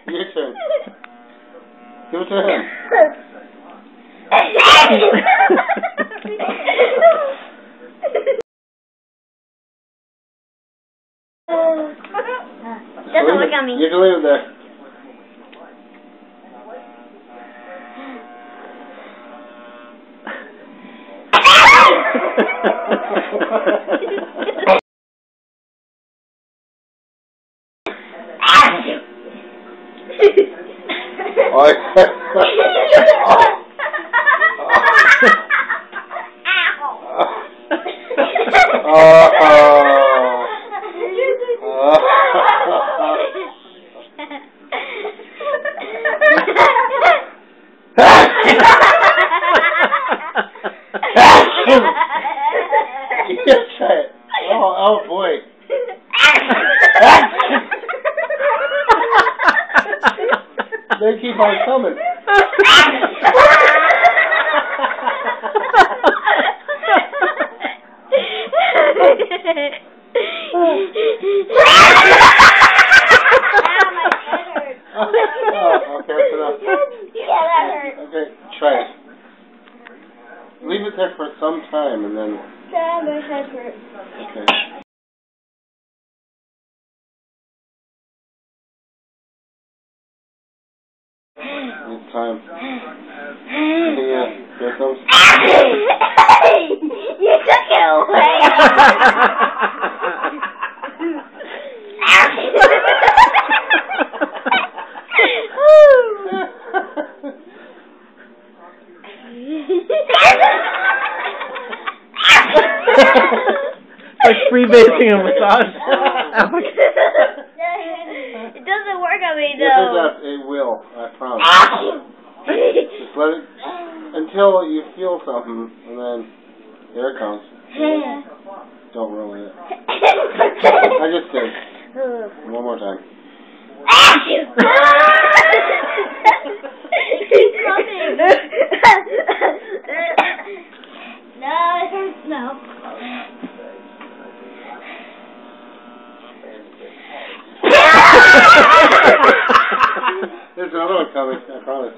Your turn. Give it to him. Doesn't look at me. You can leave it there. Oh boy. They keep on coming. Okay, that's enough. Okay, try it. Leave it there for some time and then... My head hurts. Okay. It's time. Yeah, here it comes. You took it away. Like freebasing a massage. It doesn't work on me Yes, it though. does. It will. I promise. Just let it until you feel something, and then here it comes. Don't ruin it. I just did. One more time. It's coming. No, it hurts now. There's another one coming, I promise.